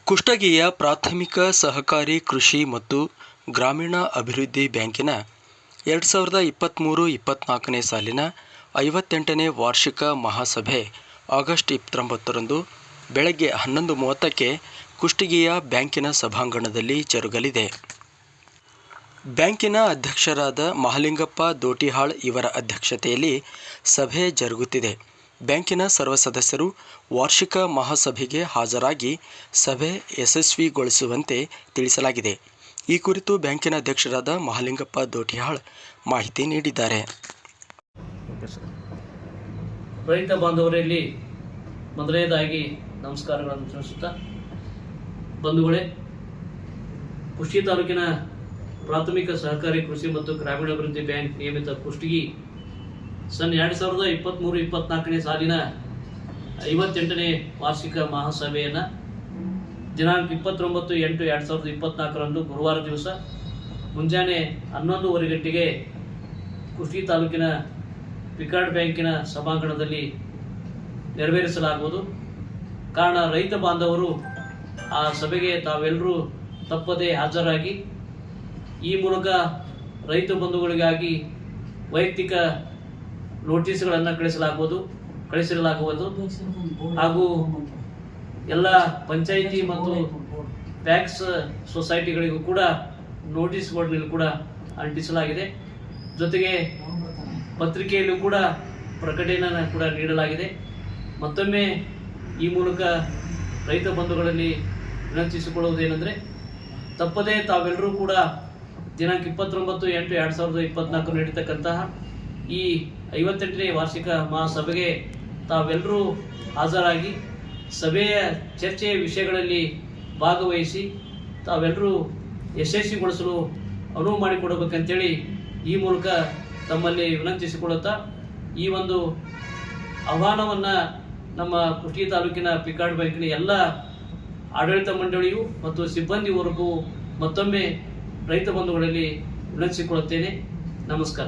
ಕುಷ್ಟಗಿಯ ಪ್ರಾಥಮಿಕ ಸಹಕಾರಿ ಕೃಷಿ ಮತ್ತು ಗ್ರಾಮೀಣ ಅಭಿವೃದ್ಧಿ ಬ್ಯಾಂಕಿನ 2023-24ನೇ ಸಾಲಿನ 58ನೇ ವಾರ್ಷಿಕ ಮಹಾಸಭೆ ಆಗಸ್ಟ್ 29ರಂದು ಬೆಳಗ್ಗೆ 11:30ಕ್ಕೆ ಕುಷ್ಟಗಿಯ ಬ್ಯಾಂಕಿನ ಸಭಾಂಗಣದಲ್ಲಿ ಜರುಗಲಿದೆ. ಬ್ಯಾಂಕಿನ ಅಧ್ಯಕ್ಷರಾದ ಮಹಾಲಿಂಗಪ್ಪ ದೋಟಿಹಾಳ್ ಇವರ ಅಧ್ಯಕ್ಷತೆಯಲ್ಲಿ ಸಭೆ ಜರುಗುತ್ತಿದೆ. ಬ್ಯಾಂಕಿನ ಸರ್ವ ಸದಸ್ಯರು ವಾರ್ಷಿಕ ಮಹಾಸಭೆಗೆ ಹಾಜರಾಗಿ ಸಭೆ ಯಶಸ್ವಿಗೊಳಿಸುವಂತೆ ತಿಳಿಸಲಾಗಿದೆ. ಈ ಕುರಿತು ಬ್ಯಾಂಕಿನ ಅಧ್ಯಕ್ಷರಾದ ಮಹಾಲಿಂಗಪ್ಪ ದೋಟಿಹಾಳ್ ಮಾಹಿತಿ ನೀಡಿದ್ದಾರೆ. ರೈತ ಬಾಂಧವರಲ್ಲಿ ಮೊದಲನೇದಾಗಿ ನಮಸ್ಕಾರಗಳನ್ನು ತಿಳಿಸುತ್ತಾ, ಬಂಧುಗಳೇ, ಕುಷ್ಟಗಿ ತಾಲೂಕಿನ ಪ್ರಾಥಮಿಕ ಸಹಕಾರಿ ಕೃಷಿ ಮತ್ತು ಗ್ರಾಮೀಣಾಭಿವೃದ್ಧಿ ಬ್ಯಾಂಕ್ ನಿಯಮಿತ ಕುಷ್ಟಗಿ ಸನ್ 2023-24ನೇ ಸಾಲಿನ 58ನೇ ವಾರ್ಷಿಕ ಮಹಾಸಭೆಯನ್ನು ದಿನಾಂಕ 29/8/2024ರಂದು ಗುರುವಾರ ದಿವಸ ಮುಂಜಾನೆ 11:15 ಗಂಟೆಗೆ ಕುಷ್ಟಗಿ ತಾಲೂಕಿನ ಪಿಕಾರ್ಡ್ ಬ್ಯಾಂಕಿನ ಸಭಾಂಗಣದಲ್ಲಿ ನೆರವೇರಿಸಲಾಗುವುದು. ಕಾರಣ, ರೈತ ಬಾಂಧವರು ಆ ಸಭೆಗೆ ತಾವೆಲ್ಲರೂ ತಪ್ಪದೇ ಹಾಜರಾಗಿ ಈ ಮೂಲಕ ರೈತ ಬಂಧುಗಳಿಗಾಗಿ ವೈಯಕ್ತಿಕ ನೋಟಿಸ್ಗಳನ್ನು ಕಳಿಸಲಾಗುವುದು ಹಾಗೂ ಎಲ್ಲ ಪಂಚಾಯಿತಿ ಮತ್ತು ಟ್ಯಾಕ್ಸ್ ಸೊಸೈಟಿಗಳಿಗೂ ಕೂಡ ನೋಟಿಸ್ ಬೋರ್ಡ್ನಲ್ಲಿ ಕೂಡ ಅಂಟಿಸಲಾಗಿದೆ. ಜೊತೆಗೆ ಪತ್ರಿಕೆಯಲ್ಲೂ ಕೂಡ ಪ್ರಕಟಣೆಯನ್ನು ಕೂಡ ನೀಡಲಾಗಿದೆ. ಮತ್ತೊಮ್ಮೆ ಈ ಮೂಲಕ ರೈತ ಬಂಧುಗಳಲ್ಲಿ ವಿನಂತಿಸಿಕೊಳ್ಳುವುದೇನೆಂದರೆ, ತಪ್ಪದೇ ತಾವೆಲ್ಲರೂ ಕೂಡ ದಿನಾಂಕ 29/8/2024 ನಡೀತಕ್ಕಂತಹ ಈ 58ನೇ ವಾರ್ಷಿಕ ಮಹಾಸಭೆಗೆ ತಾವೆಲ್ಲರೂ ಹಾಜರಾಗಿ ಸಭೆಯ ಚರ್ಚೆಯ ವಿಷಯಗಳಲ್ಲಿ ಭಾಗವಹಿಸಿ ತಾವೆಲ್ಲರೂ ಯಶಸ್ವಿಗೊಳಿಸಲು ಅನುವು ಮಾಡಿಕೊಡಬೇಕಂತೇಳಿ ಈ ಮೂಲಕ ತಮ್ಮಲ್ಲಿ ವಿನಂತಿಸಿಕೊಳ್ಳುತ್ತಾ, ಈ ಒಂದು ಆಹ್ವಾನವನ್ನು ನಮ್ಮ ಕುಷ್ಟಗಿ ತಾಲೂಕಿನ ಪಿಕಾರ್ಡ್ ಬ್ಯಾಂಕಿನ ಎಲ್ಲ ಆಡಳಿತ ಮಂಡಳಿಯು ಮತ್ತು ಸಿಬ್ಬಂದಿವರೆಗೂ ಮತ್ತೊಮ್ಮೆ ರೈತ ಬಂಧುಗಳಲ್ಲಿ ವಿನಂತಿಸಿಕೊಳ್ಳುತ್ತೇನೆ. ನಮಸ್ಕಾರ.